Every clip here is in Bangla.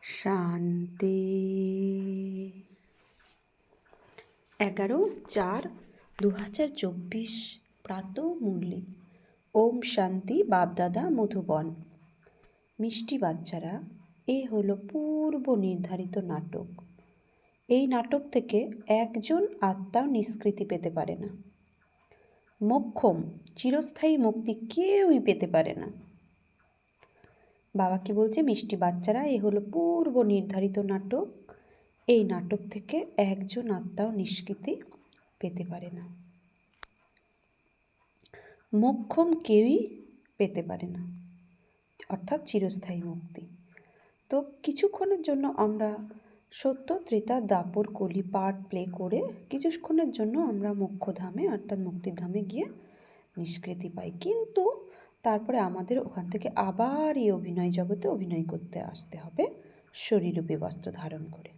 শান্তি। 11/4/2024 প্রাতঃ মুরলি। ওম শান্তি। বাপদাদা মধুবন। মিষ্টি বাচ্চারা, এ হলো পূর্ব নির্ধারিত নাটক। এই নাটক থেকে একজন আত্মাও নিষ্কৃতি পেতে পারে না। মোক্ষম, চিরস্থায়ী মুক্তি কেউই পেতে পারে না। বাবা কি বলছে? মিষ্টি বাচ্চারা, এ হলো পূর্ব নির্ধারিত নাটক। এই নাটক থেকে একজন আত্মাও নিষ্কৃতি পেতে পারে না। মোক্ষম কেউই পেতে পারে না, অর্থাৎ চিরস্থায়ী মুক্তি। তো কিছুক্ষণের জন্য আমরা সত্য, ত্রেতা, দাপর, কলি পার্ট প্লে করে কিছুক্ষণের জন্য আমরা মোক্ষধামে অর্থাৎ মুক্তিধামে গিয়ে নিষ্কৃতি পাই, কিন্তু তারপরে আমাদের ওখান থেকে আবার এই অভিনয় জগতে অভিনয় করতে আসতে হবে শরীররূপী বস্ত্র ধারণ করে।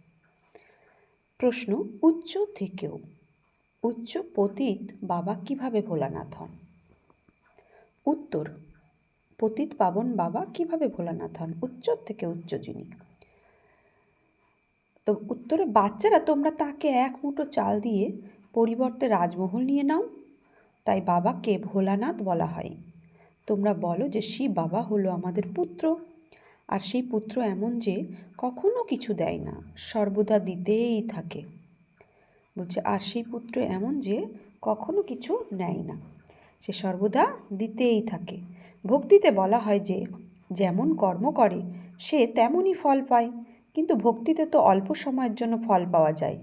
প্রশ্ন, উচ্চ থেকেও উচ্চ পতিত বাবা কিভাবে ভোলানাথ হন? উত্তর, পতিত পাবন বাবা কিভাবে ভোলানাথ হন? উচ্চ থেকে উচ্চ যিনি। তো উত্তরে, বাচ্চারা তোমরা তাকে এক মুঠো চাল দিয়ে পরিবর্তে রাজমহল নিয়ে নাও, তাই বাবাকে ভোলানাথ বলা হয়। তোমরা বলো যে শিব বাবা হলো আমাদের পুত্র, আর সেই পুত্র এমন যে কখনো কিছু দেয় না, সর্বদা দিতেই থাকে। বলছে, আর সেই পুত্র এমন যে কখনো কিছু নেয় না, সে সর্বদা দিতেই থাকে। ভক্তিতে বলা হয় যে যেমন কর্ম করে সে তেমনই ফল পায়, কিন্তু ভক্তিতে তো অল্প সময়ের জন্য ফল পাওয়া যায়।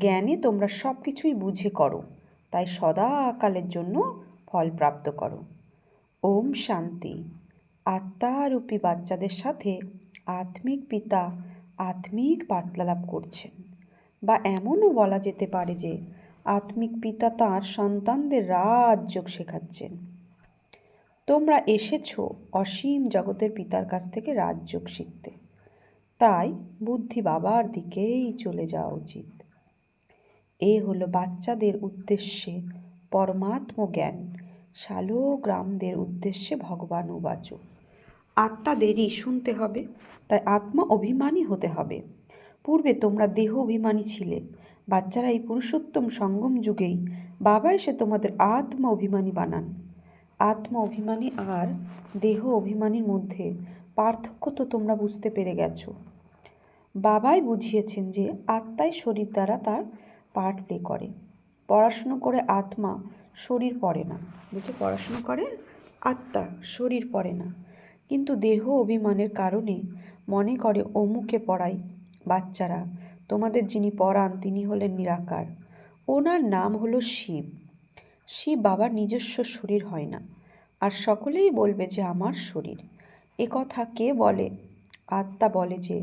জ্ঞানে তোমরা সব কিছুই বুঝে করো, তাই সদাকালের জন্য ফল প্রাপ্ত করো। ওম শান্তি। আত্মারূপী বাচ্চাদের সাথে আত্মিক পিতা আত্মিক বার্তালাপ করছেন, বা এমনও বলা যেতে পারে যে আত্মিক পিতা তাঁর সন্তানদের রাজযোগ শেখাচ্ছেন। তোমরা এসেছো অসীম জগতের পিতার কাছ থেকে রাজযোগ শিখতে, তাই বুদ্ধি বাবার দিকেই চলে যাওয়া উচিত। এ হলো বাচ্চাদের উদ্দেশ্যে পরমাত্ম জ্ঞান, শালগ্রামদের উদ্দেশ্যে ভগবান উবাচ। আত্মাদেরই শুনতে হবে, তাই আত্মা অভিমানী হতে হবে। পূর্বে তোমরা দেহ অভিমানী ছিলে। বাচ্চারা, এই পুরুষোত্তম সঙ্গম যুগেই বাবা এসে তোমাদের আত্মা অভিমানী বানান। আত্মা অভিমানী আর দেহ অভিমানীর মধ্যে পার্থক্য তো তোমরা বুঝতে পেরে গেছো। বাবাই বুঝিয়েছেন যে আত্মাই শরীর দ্বারা তার পার্ট প্লে করে। পড়াশুনো করে আত্মা, শরীর পড়ে না। বুঝে, পড়াশুনো করে আত্মা, শরীর পড়ে না, কিন্তু দেহ অভিমানের কারণে মনে করে অমুকে পড়াই। বাচ্চারা, তোমাদের যিনি পড়ান তিনি হলেন নিরাকার, ওনার নাম হলো শিব। শিব বাবার নিজস্ব শরীর হয় না, আর সকলেই বলবে যে আমার শরীর। এ কথা কে বলে? আত্মা বলে যে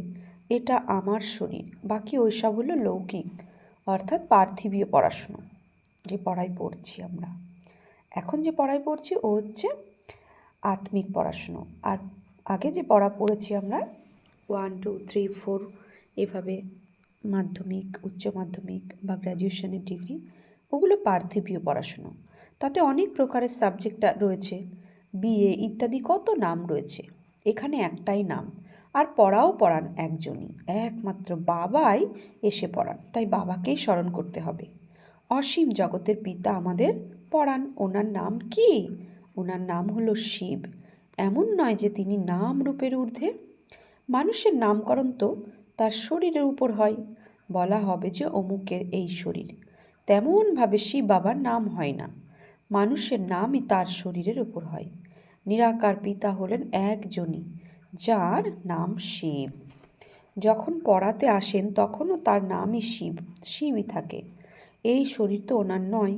এটা আমার শরীর। বাকি ওইসব হলো লৌকিক, অর্থাৎ পার্থিবীয় পড়াশুনো, যে পড়াই পড়ছি আমরা। এখন যে পড়াই পড়ছি ও হচ্ছে আত্মিক পড়াশুনো। আর আগে যে পড়া পড়েছি আমরা 1, 2, 3, 4 এভাবে মাধ্যমিক, উচ্চ মাধ্যমিক বা গ্র্যাজুয়েশনের ডিগ্রি, ওগুলো পার্থিবীয় পড়াশুনো। তাতে অনেক প্রকারের সাবজেক্ট রয়েছে, বিএ ইত্যাদি কত নাম রয়েছে। এখানে একটাই নাম, আর পড়াও পড়ান একজনই, একমাত্র বাবাই এসে পড়ান, তাই বাবাকেই স্মরণ করতে হবে। অসীম জগতের পিতা আমাদের পড়ান। ওনার নাম কি? ওনার নাম হলো শিব। এমন নয় যে তিনি নাম রূপের ঊর্ধ্বে। মানুষের নামকরণ তো তার শরীরের উপর হয়, বলা হবে যে অমুকের এই শরীর। তেমনভাবে শিব বাবার নাম হয় না, মানুষের নামই তার শরীরের উপর হয়। নিরাকার পিতা হলেন একজনই, যার নাম শিব। যখন পড়াতে আসেন তখনও তার নামই শিব, শিবই থাকে। এই শরীর তো ওনার নয়।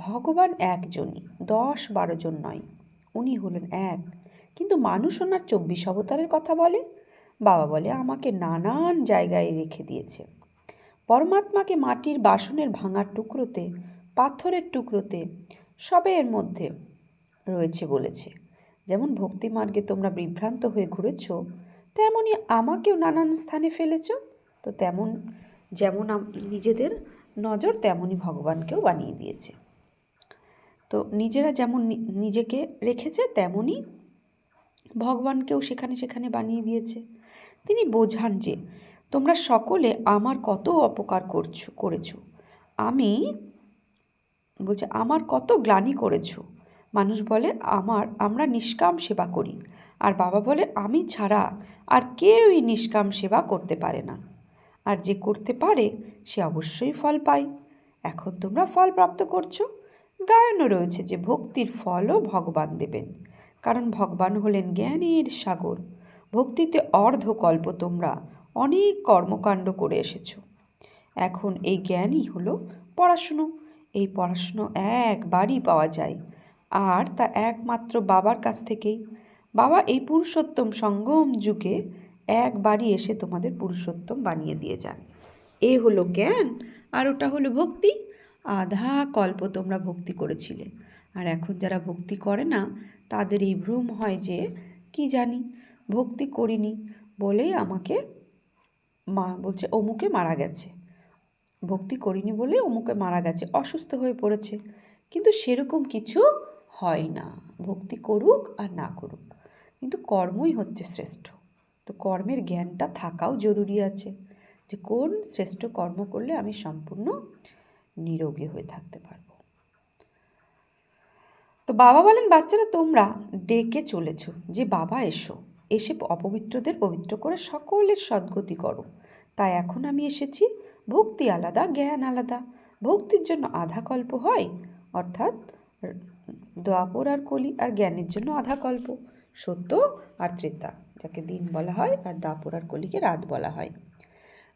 ভগবান একজনই, 10-12 জন নয়, উনি হলেন এক। কিন্তু মানুষ ওনার 24 অবতারের কথা বলে। বাবা বলে আমাকে নানান জায়গায় রেখে দিয়েছে। পরমাত্মাকে মাটির বাসনের ভাঙার টুকরোতে, পাথরের টুকরোতে, সবের মধ্যে রয়েছে বলেছে। যেমন ভক্তিমার্গে তোমরা বিভ্রান্ত হয়ে ঘুরেছ, তেমনই আমাকেও নানান স্থানে ফেলেছ। তো যেমন নিজেদের নজর তেমনই ভগবানকেও বানিয়ে দিয়েছে। তো নিজেরা যেমন নিজেকে রেখেছে তেমনই ভগবানকেও সেখানে সেখানে বানিয়ে দিয়েছে। তিনি বোঝান যে তোমরা সকলে আমার কত অপকার করেছো। আমার কত গ্লানি করেছো। মানুষ বলে আমরা নিষ্কাম সেবা করি, আর বাবা বলে আমি ছাড়া আর কেউই নিষ্কাম সেবা করতে পারে না, আর যে করতে পারে সে অবশ্যই ফল পায়। এখন তোমরা ফল প্রাপ্ত করছো। গায়নও রয়েছে যে ভক্তির ফলও ভগবান দেবেন, কারণ ভগবান হলেন জ্ঞানের সাগর। ভক্তিতে অর্ধকল্প তোমরা অনেক কর্মকাণ্ড করে এসেছো। এখন এই জ্ঞানই হলো পড়াশুনো। এই পড়াশুনো একবারই পাওয়া যায়, আর তা একমাত্র বাবার কাছ থেকেই। বাবা এই পুরুষোত্তম সঙ্গম যুগে একবারই এসে তোমাদের পুরুষোত্তম বানিয়ে দিয়ে যান। এ হলো জ্ঞান, আর ওটা হলো ভক্তি। আধা কল্প তোমরা ভক্তি করেছিলে, আর এখন যারা ভক্তি করে না তাদের এই ভ্রম হয় যে কি জানি ভক্তি করিনি বলেই আমাকে বলছে অমুকে মারা গেছে, ভক্তি করিনি বলে অমুকে মারা গেছে, অসুস্থ হয়ে পড়েছে। কিন্তু সেরকম কিছু হয় না। ভক্তি করুক আর না করুক, কিন্তু কর্মই হচ্ছে শ্রেষ্ঠ। তো কর্মের জ্ঞানটা থাকাও জরুরি আছে, যে কোন শ্রেষ্ঠ কর্ম করলে আমি সম্পূর্ণ নিরোগী হয়ে থাকতে পারবো। তো বাবা বলেন, বাচ্চারা তোমরা ডেকে চলেছ যে বাবা এসে অপবিত্রদের পবিত্র করে সকলের সদ্গতি করো। তাই এখন আমি এসেছি। ভক্তি আলাদা, জ্ঞান আলাদা। ভক্তির জন্য আধা কল্প হয়, অর্থাৎ দ্বাপর আর কলি, আর জ্ঞানের জন্য আধা কল্প, সত্য আর ত্রেতা, যাকে দিন বলা হয়, আর দ্বাপর আর কলিকে রাত বলা হয়।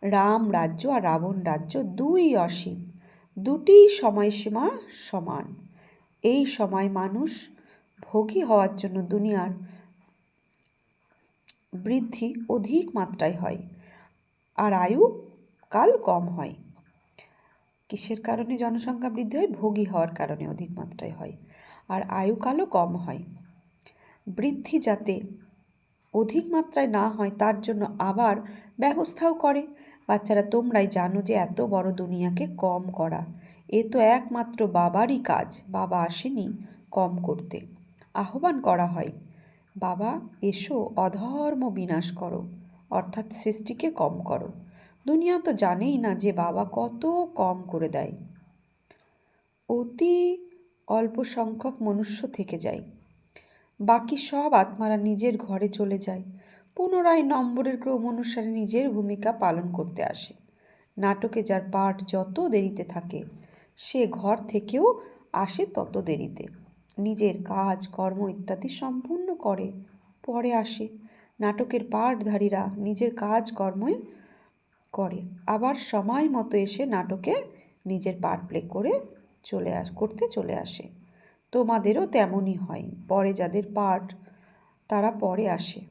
রাম রাজ্য আর রাবণ রাজ্য দুই অসীম, দুটি সময়সীমা সমান। এই সময় মানুষ ভোগী হওয়ার জন্য দুনিয়ার বৃদ্ধি অধিক মাত্রায় হয়, আর আয়ু কাল কম হয়। কিসের কারণে জনসংখ্যা বৃদ্ধি হয়? ভোগী হওয়ার কারণে অধিক মাত্রায় হয়, আর আয়ুকালও কম হয়। বৃদ্ধি যাতে অধিক মাত্রায় না হয় তার জন্য আবার ব্যবস্থাও করে। বাচ্চারা তোমরাই জানো যে এত বড় দুনিয়াকে কম করা এ তো একমাত্র বাবারই কাজ। বাবা আসেনি কম করতে, আহ্বান করা হয়, বাবা এসো অধর্ম বিনাশ করো, অর্থাৎ সৃষ্টিকে কম করো। দুনিয়া তো জানেই না যে বাবা কত কম করে দেয়। অতি অল্প সংখ্যক মনুষ্য থেকে যায়, বাকি সব আত্মারা নিজের ঘরে চলে যায়। পুনরায় নম্বরের ক্রম অনুসারে নিজের ভূমিকা পালন করতে আসে। নাটকে যার পাঠ যত দেরিতে থাকে সে ঘর থেকেও আসে তত দেরিতে। নিজের কাজ কর্ম ইত্যাদি সম্পূর্ণ করে পরে আসে। নাটকের পাঠধারীরা নিজের কাজ কর্মই করে, আবার সময় মতো এসে নাটকে নিজের পার্ট প্লে করতে চলে আসে। তোমাদেরও তেমনই হয়। পরে যাদের পার্ট তারা পরে আসে।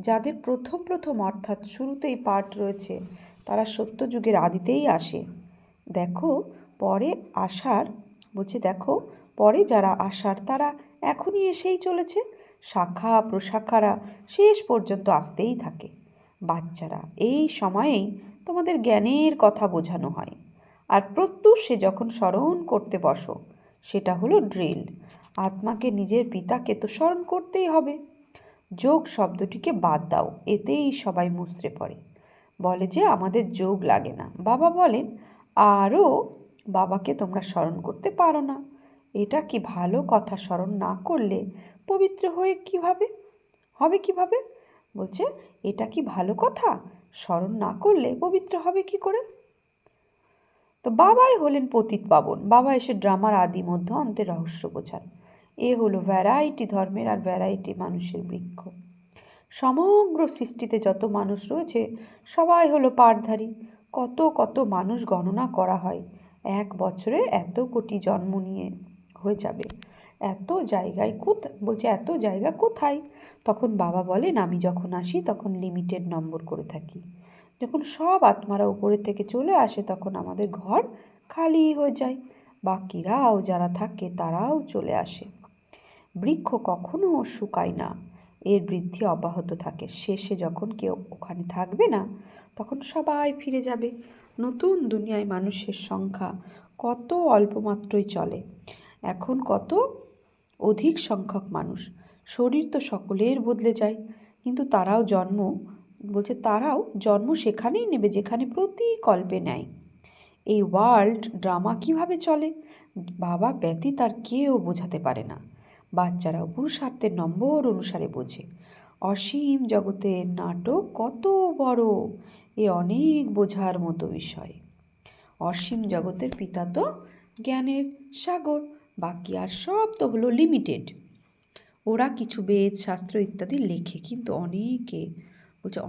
যাদের প্রথম অর্থাৎ শুরুতেই পার্ট রয়েছে তারা সত্যযুগের আদিতেই আসে। দেখো পরে যারা আসার তারা এখনই এসেই চলেছে। শাখা প্রশাখারা শেষ পর্যন্ত আসতেই থাকে। বাচ্চারা এই সময়েই তোমাদের জ্ঞানের কথা বোঝানো হয়, আর প্রত্যুষে যখন স্মরণ করতে বসো সেটা হলো ড্রিল। আত্মাকে নিজের পিতাকে তো স্মরণ করতেই হবে। যোগ শব্দটিকে বাদ দাও, এতেই সবাই মুচড়ে পড়ে, বলে যে আমাদের যোগ লাগে না। বাবা বলেন আরও বাবাকে তোমরা স্মরণ করতে পারো না। এটা কি ভালো কথা? স্মরণ না করলে পবিত্র হবে কিভাবে? বলছে এটা কি ভালো কথা? স্মরণ না করলে পবিত্র হবে কি করে? তো বাবাই হলেন পতিত পাবন। বাবা এসে ড্রামার আদি মধ্য অন্তের রহস্য বোঝান। এ হলো ভ্যারাইটি ধর্মের আর ভ্যারাইটি মানুষের বৃক্ষ। সমগ্র সৃষ্টিতে যত মানুষ রয়েছে সবাই হলো পাঠধারী। কত কত মানুষ গণনা করা হয়, এক বছরে এত কোটি জন্ম নিয়ে হয়ে যাবে। এত জায়গা কোথায়? তখন বাবা বলেন আমি যখন আসি তখন লিমিটেড নম্বর করে থাকি। যখন সব আত্মারা উপরের থেকে চলে আসে তখন আমাদের ঘর খালি হয়ে যায়। বাকিরাও যারা থাকে তারাও চলে আসে। বৃক্ষ কখনো শুকায় না, এর বৃদ্ধি অব্যাহত থাকে। শেষে যখন কেউ ওখানে থাকবে না তখন সবাই ফিরে যাবে। নতুন দুনিয়ায় মানুষের সংখ্যা কত অল্পমাত্রই চলে। এখন কত অধিক সংখ্যক মানুষ। শরীর তো সকলের বদলে যায়, কিন্তু তারাও বলছে তারাও জন্ম সেখানেই নেবে যেখানে প্রতিকল্পে নেয়। এই ওয়ার্ল্ড ড্রামা কিভাবে চলে বাবা ব্যতীত আর কেউ বোঝাতে পারে না। বাচ্চারাও পুরুষার্থের নম্বর অনুসারে বোঝে। অসীম জগতের নাটক কত বড়, এ অনেক বোঝার মতো বিষয়। অসীম জগতের পিতা তো জ্ঞানের সাগর, বাকি আর সব তো হলো লিমিটেড। ওরা কিছু বেদ শাস্ত্র ইত্যাদি লেখে, কিন্তু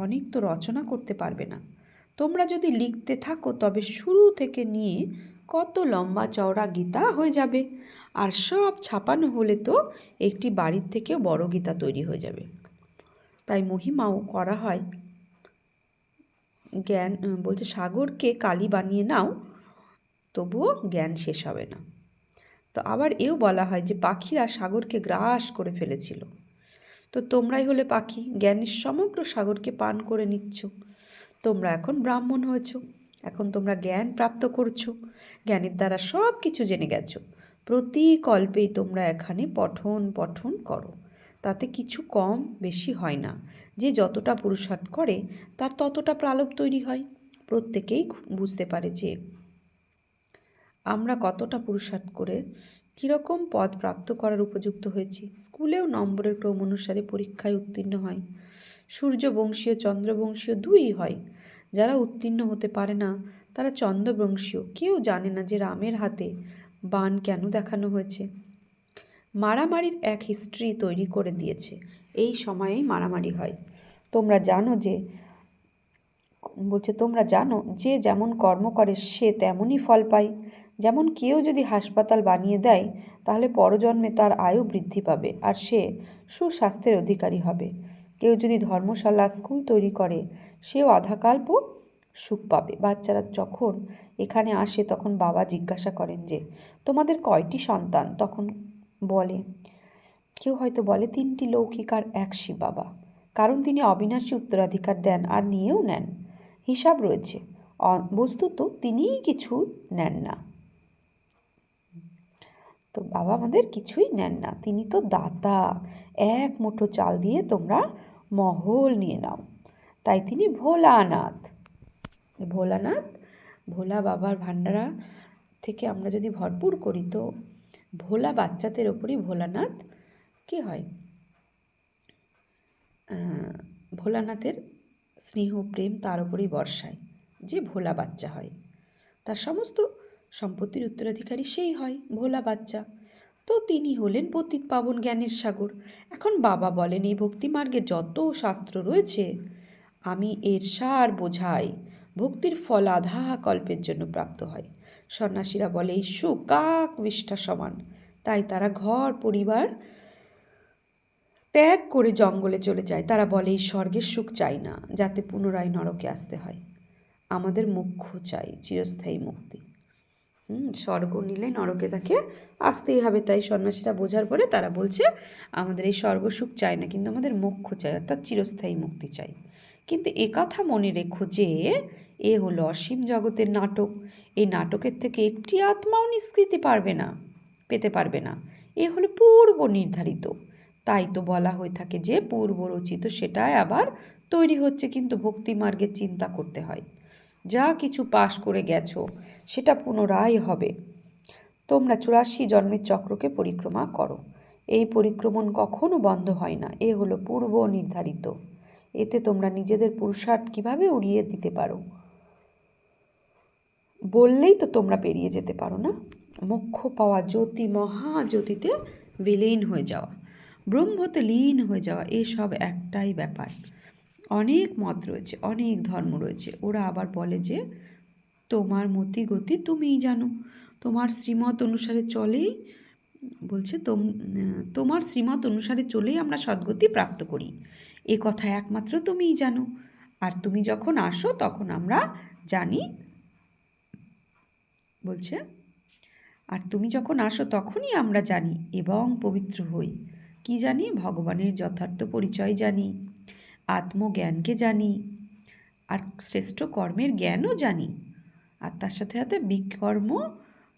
অনেক তো রচনা করতে পারবে না। তোমরা যদি লিখতে থাকো তবে শুরু থেকে নিয়ে কত লম্বা চওড়া গীতা হয়ে যাবে, আর সব ছাপানো হলে তো একটি বাড়ির থেকে বড় গীতা তৈরি হয়ে যাবে। তাই মহিমাও করা হয়। জ্ঞান বলছে সাগরকে কালি বানিয়ে নাও, তবুও জ্ঞান শেষ হবে না। তো আবার এও বলা হয় যে পাখিরা সাগরকে গ্রাস করে ফেলেছিল। তো তোমরাই হলে পাখি, জ্ঞানের সমগ্র সাগরকে পান করে নিচ্ছ। তোমরা এখন ব্রাহ্মণ হয়েছ, এখন তোমরা জ্ঞান প্রাপ্ত করছো, জ্ঞানের দ্বারা সব কিছু জেনে গেছো। প্রতি কল্পেই তোমরা এখানে পঠন পঠন করো, তাতে কিছু কম বেশি হয় না। যে যতটা পুরুষার্থ করে তার ততটা প্রালব তৈরি হয়। প্রত্যেকেই বুঝতে পারে যে আমরা কতটা পুরুষার্থ করে কীরকম পদ প্রাপ্ত করার উপযুক্ত হয়েছি। স্কুলেও নম্বরের ক্রম অনুসারে পরীক্ষায় উত্তীর্ণ হয়। সূর্যবংশীয় চন্দ্রবংশীয় দুই হয়। যারা উত্তীর্ণ হতে পারে না তারা চন্দ্রবংশীয়। কেউ জানে না যে রামের হাতে বাণ কেন দেখানো হয়েছে। মারামারির এক হিস্ট্রি তৈরি করে দিয়েছে। এই সময়েই মারামারি হয়। তোমরা জানো যে যেমন কর্ম করে সে তেমনই ফল পায়। যেমন কেউ যদি হাসপাতাল বানিয়ে দেয় তাহলে পরজন্মে তার আয়ু বৃদ্ধি পাবে আর সে সুস্বাস্থ্যের অধিকারী হবে। কেউ যদি ধর্মশালা স্কুল তৈরি করে সেও আধাকাল্প সুখ পাবে। বাচ্চারা যখন এখানে আসে তখন বাবা জিজ্ঞাসা করেন যে তোমাদের কয়টি সন্তান? তখন কেউ হয়তো বলে 3টি লৌকিক আর 1 শিব বাবা, কারণ তিনি অবিনাশী উত্তরাধিকার দেন আর নিয়েও নেন। হিসাব রয়েছে, বস্তুত তিনিই কিছু নেন না। তো বাবা আমাদের কিছুই নেন না, তিনি তো দাতা। এক মুঠো চাল দিয়ে তোমরা মহল নিয়ে নাও, তাই তিনি ভোলানাথ। ভোলা বাবার ভান্ডারা থেকে আমরা যদি ভরপুর করি তো ভোলা বাচ্চাদের ওপরই ভোলানাথ কি হয়, ভোলানাথের স্নেহ প্রেম তার ওপরেই বর্ষায়। যে ভোলা বাচ্চা হয় তার সমস্ত সম্পত্তির উত্তরাধিকারী সেই হয় ভোলা বাচ্চা। তো তিনি হলেন পতিত পাবন জ্ঞানের সাগর। এখন বাবা বলেন এই ভক্তিমার্গে যত শাস্ত্র রয়েছে আমি এর সার বোঝাই। ভক্তির ফল আধা কল্পের জন্য প্রাপ্ত হয়। সন্ন্যাসীরা বলে এই সুখ কাক বিষ্ঠা সমান, তাই তারা ঘর পরিবার ত্যাগ করে জঙ্গলে চলে যায়। তারা বলে এই স্বর্গের সুখ চাই না, যাতে পুনরায় নরকে আসতে হয়। আমাদের মোক্ষ চাই, চিরস্থায়ী মুক্তি। স্বর্গ নিলে নরকে তাকে আসতেই হবে। তাই সন্ন্যাসীরা বোঝার পরে তারা বলছে আমাদের এই স্বর্গ সুখ চাই না, কিন্তু আমাদের মোক্ষ চাই, অর্থাৎ চিরস্থায়ী মুক্তি চাই। কিন্তু কথা মনে রেখো যে এ হলো অসীম জগতের নাটক। এই নাটকের থেকে একটি আত্মাও নিষ্কৃতি পেতে পারবে না। এ হলো পূর্ব নির্ধারিত। তাই তো বলা হয়ে থাকে যে পূর্ব রচিত সেটাই আবার তৈরি হচ্ছে। কিন্তু ভক্তিমার্গের চিন্তা করতে হয়, যা কিছু পাশ করে গেছো সেটা পুনরায় হবে। তোমরা 84 জন্মের চক্রকে পরিক্রমা করো। এই পরিক্রমণ কখনো বন্ধ হয় না। এ হলো পূর্ব নির্ধারিত। এতে তোমরা নিজেদের পুরুষার্থ কিভাবে উড়িয়ে দিতে পারো বললেই তো তোমরা পেরিয়ে যেতে পারো না। মোক্ষ পাওয়া, জ্যোতি মহাজ্যোতিতে বিলীন হয়ে যাওয়া, ব্রহ্মতে লীন হয়ে যাওয়া, এসব একটাই ব্যাপার। অনেক মত রয়েছে, অনেক ধর্ম রয়েছে। ওরা আবার বলে যে তোমার মতি গতি তুমিই জানো, তোমার শ্রীমত অনুসারে চলেই তোমার শ্রীমত অনুসারে চলেই আমরা সদ্গতি প্রাপ্ত করি। এ কথা একমাত্র তুমিই জানো। আর তুমি যখন আসো তখন আমরা জানি, আর তুমি যখন আসো তখনই আমরা জানি এবং পবিত্র হই। কি জানি? ভগবানের যথার্থ পরিচয় জানি, আত্মজ্ঞানকে জানি, আর শ্রেষ্ঠ কর্মের জ্ঞানও জানি। আর তার সাথে সাথে বিকর্ম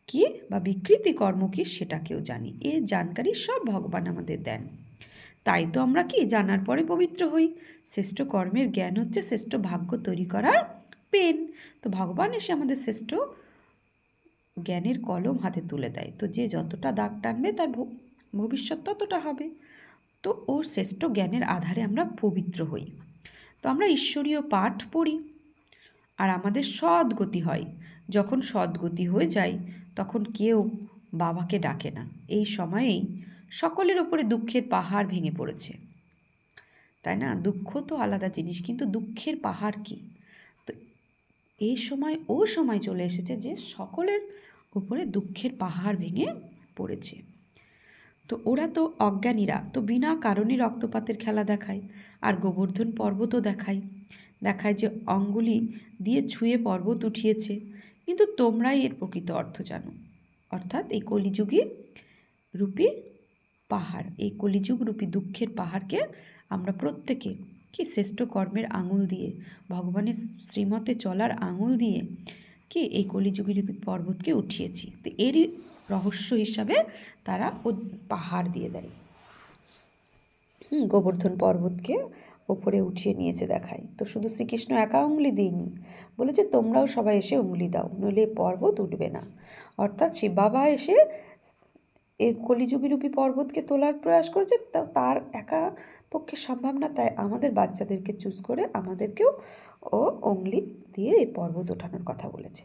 কি বা বিকৃতি কর্ম কি সেটাকেও জানি। এ জানকারি সব ভগবান আমাদের দেন। তাই তো আমরা কি জানার পরে পবিত্র হই। শ্রেষ্ঠ কর্মের জ্ঞান হচ্ছে শ্রেষ্ঠ ভাগ্য তৈরি করার পেন। তো ভগবান এসে আমাদের শ্রেষ্ঠ জ্ঞানের কলম হাতে তুলে দেয়। তো যে যতটা দাগ টানবে তার ভবিষ্যৎ ততটা হবে। তো ওর শ্রেষ্ঠ জ্ঞানের আধারে আমরা পবিত্র হই। তো আমরা ঈশ্বরীয় পাঠ পড়ি আর আমাদের সদ্গতি হয়। যখন সদ্গতি হয়ে যায় তখন কেউ বাবাকে ডাকে না। এই সময়েই সকলের ওপরে দুঃখের পাহাড় ভেঙে পড়েছে, তাই না? দুঃখ তো আলাদা জিনিস, কিন্তু দুঃখের পাহাড় কি? তো এই সময় সময় চলে এসেছে যে সকলের উপরে দুঃখের পাহাড় ভেঙে পড়েছে। তো ওরা তো অজ্ঞানীরা, তো বিনা কারণে রক্তপাতের খেলা দেখায় আর গোবর্ধন পর্বতও দেখায় যে অঙ্গুলি দিয়ে ছুঁয়ে পর্বত উঠিয়েছে। কিন্তু তোমরাই এর প্রকৃত অর্থ জানো, অর্থাৎ এই কলিযুগী রূপী পাহাড়, এই কলিযুগ রূপী দুঃখের পাহাড়কে আমরা প্রত্যেকে কি শ্রেষ্ঠ কর্মের আঙুল দিয়ে, ভগবানের শ্রীমতে চলার আঙুল দিয়ে কি এই কলিযুগী রূপী পর্বতকে উঠিয়েছি। তো এরই রহস্য হিসাবে তারা ও পাহাড় দিয়ে দেয়। গোবর্ধন পর্বতকে ওপরে উঠিয়ে নিয়েছে দেখায়। তো শুধু শ্রীকৃষ্ণ একা উঙ্গলি দিইনি, বলেছে তোমরাও সবাই এসে উঙ্গলি দাও, নইলে পর্বত উঠবে না। অর্থাৎ শিব বাবা এসে এই কলিযুগীরূপী পর্বতকে তোলার প্রয়াস করেছে, তার একা পক্ষে সম্ভব না। তাই আমাদের বাচ্চাদেরকে চুজ করে আমাদেরকেও ও উঙ্গলি দিয়ে এই পর্বত ওঠানোর কথা বলেছে।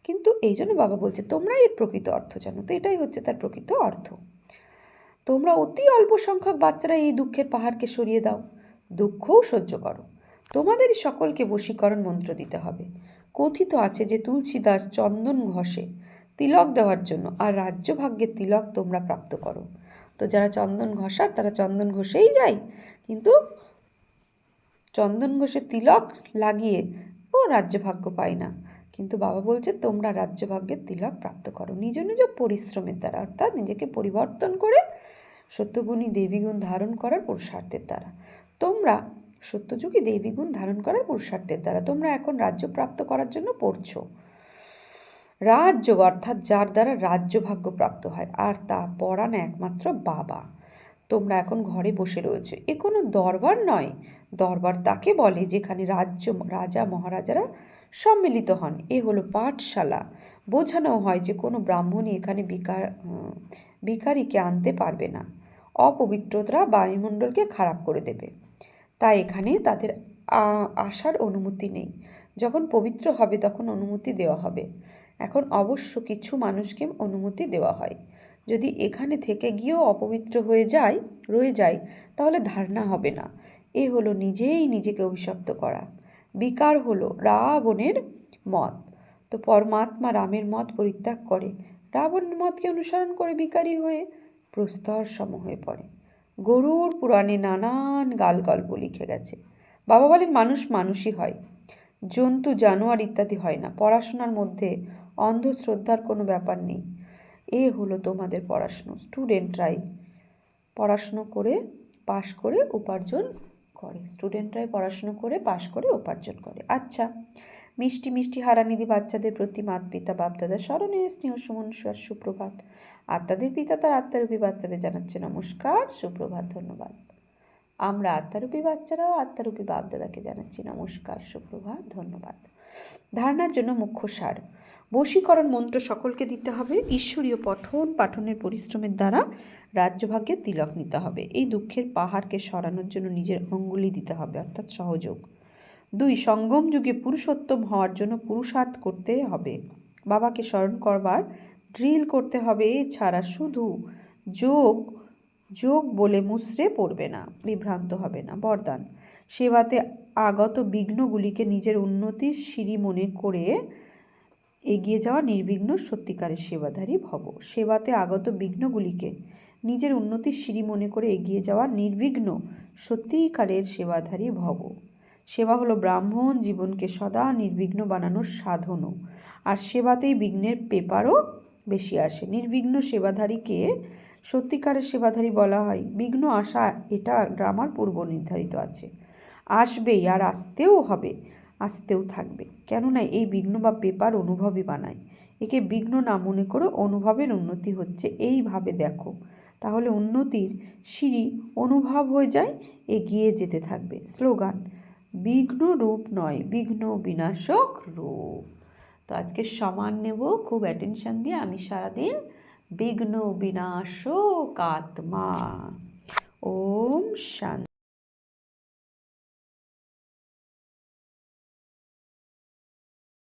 কিন্তু এই জন্য বাবা বলছে তোমরাই এর প্রকৃত অর্থ জানো। তো এটাই হচ্ছে তার প্রকৃত অর্থ। তোমরা অতি অল্প সংখ্যক বাচ্চারা এই দুঃখের পাহাড়কে সরিয়ে দাও, দুঃখও সহ্য করো। তোমাদেরই সকলকে বশীকরণ মন্ত্র দিতে হবে। কথিত আছে যে তুলসীদাস চন্দন ঘষে তিলক দেওয়ার জন্য, আর রাজ্য ভাগ্যের তিলক তোমরা প্রাপ্ত করো। তো যারা চন্দন ঘষার তারা চন্দন ঘষেই যায়, কিন্তু চন্দন ঘষে তিলক লাগিয়ে ও রাজ্যভাগ্য পায় না। কিন্তু বাবা বলছে তোমরা রাজ্যভাগ্যের তিলক প্রাপ্ত করো নিজ নিজ পরিশ্রমের দ্বারা, অর্থাৎ নিজেকে পরিবর্তন করে সত্যগুণী দেবীগুণ ধারণ করার পুরুষার্থের দ্বারা। তোমরা সত্যযুগী দেবীগুণ ধারণ করার পুরুষার্থের দ্বারা তোমরা এখন রাজ্য প্রাপ্ত করার জন্য পড়ছো। রাজযোগ অর্থাৎ যার দ্বারা রাজ্যভাগ্য প্রাপ্ত হয়, আর তা পড়ান একমাত্র বাবা। তোমরা এখন ঘরে বসে রয়েছে, এ কোনো দরবার নয়। দরবার তাকে বলে যেখানে রাজা মহারাজারা সম্মিলিত হন। এ হলো পাঠশালা। বোঝানো হয় যে কোনো ব্রাহ্মণই এখানে ভিখারিকে আনতে পারবে না। অপবিত্রতা বায়ুমণ্ডলকে খারাপ করে দেবে, তাই এখানে তাদের আসার অনুমতি নেই। যখন পবিত্র হবে তখন অনুমতি দেওয়া হবে। এখন অবশ্য কিছু মানুষকে অনুমতি দেওয়া হয়। যদি এখানে থেকে গিয়েও অপবিত্র রয়ে যায় তাহলে ধারণা হবে না। এ হলো নিজেই নিজেকে অভিশপ্ত করা। বিকার হলো রাবণের মত। তো পরমাত্মা রামের মত পরিত্যাগ করে রাবণের মতকে অনুসরণ করে বিকারী হয়ে প্রস্তর সম হয়ে পড়ে। গরুড় পুরাণে নানান গালগল্প লিখে গেছে। বাবা বলেন মানুষ মানুষই হয়, জন্তু জানোয়ার ইত্যাদি হয় না। পড়াশোনার মধ্যে অন্ধশ্রদ্ধার কোনো ব্যাপার নেই। এ হলো তোমাদের পড়াশুনো। স্টুডেন্টরাই পড়াশুনো করে পাশ করে উপার্জন করে। স্টুডেন্টরাই পড়াশুনো করে পাশ করে উপার্জন করে। আচ্ছা, মিষ্টি মিষ্টি হারানিধি বাচ্চাদের প্রতি মাত পিতা বাপদাদার স্মরণে স্নেহ সুমন সুপ্রভাত। আত্মাদের পিতা তার আত্মারূপী বাচ্চাদের জানাচ্ছে নমস্কার, সুপ্রভাত, ধন্যবাদ। আমরা আত্মারূপী বাচ্চারাও আত্মারূপী বাপদাদাকে জানাচ্ছি নমস্কার, সুপ্রভাত, ধন্যবাদ। ধারণার জন্য মুখ্য সার। বশীকরণ মন্ত্র সকলকে দিতে হবে। ঈশ্বরীয় পাঠনের পরিশ্রমের দ্বারা রাজ্যভাগ্যের তিলক নিতে হবে। এই দুঃখের পাহাড়কে সরানোর জন্য নিজের অঙ্গুলি দিতে হবে, অর্থাৎ সহযোগ। 2, সঙ্গম যুগে পুরুষোত্তম হওয়ার জন্য পুরুষার্থ করতে হবে। বাবাকে স্মরণ করবার ড্রিল করতে হবে। এছাড়া শুধু যোগ বলে মুচড়ে পড়বে না, বিভ্রান্ত হবে না। বরদান, সেবাতে আগত বিঘ্নগুলিকে নিজের উন্নতির সিঁড়ি মনে করে এগিয়ে যাওয়া নির্বিঘ্ন সত্যিকারের সেবাধারী ভব। সেবাতে আগত বিঘ্নগুলিকে নিজের উন্নতির সিঁড়ি মনে করে এগিয়ে যাওয়া নির্বিঘ্ন সত্যিকারের সেবাধারী ভব। সেবা হলো ব্রাহ্মণ জীবনকে সদা নির্বিঘ্ন বানানোর সাধনও, আর সেবাতেই বিঘ্নের পেপারও বেশি আসে। নির্বিঘ্ন সেবাধারীকে সত্যিকারের সেবাধারী বলা হয়। বিঘ্ন আসা এটা ড্রামার পূর্ব নির্ধারিত আছে, আসবেই, আর আসতেও থাকবে। কেননা এই বিঘ্ন বা পেপার অনুভবই বানায়। একে বিঘ্ন না মনে করো, অনুভবের উন্নতি হচ্ছে এইভাবে দেখো। তাহলে উন্নতির সিঁড়ি অনুভব হয়ে যায়, এগিয়ে যেতে থাকবে। স্লোগান, বিঘ্ন রূপ নয়, বিঘ্ন বিনাশক রূপ। তো আজকে সমান নেব খুব অ্যাটেনশন দিয়ে। আমি সারাদিন বিঘ্ন বিনাশক আত্মা। ওম শান্তি।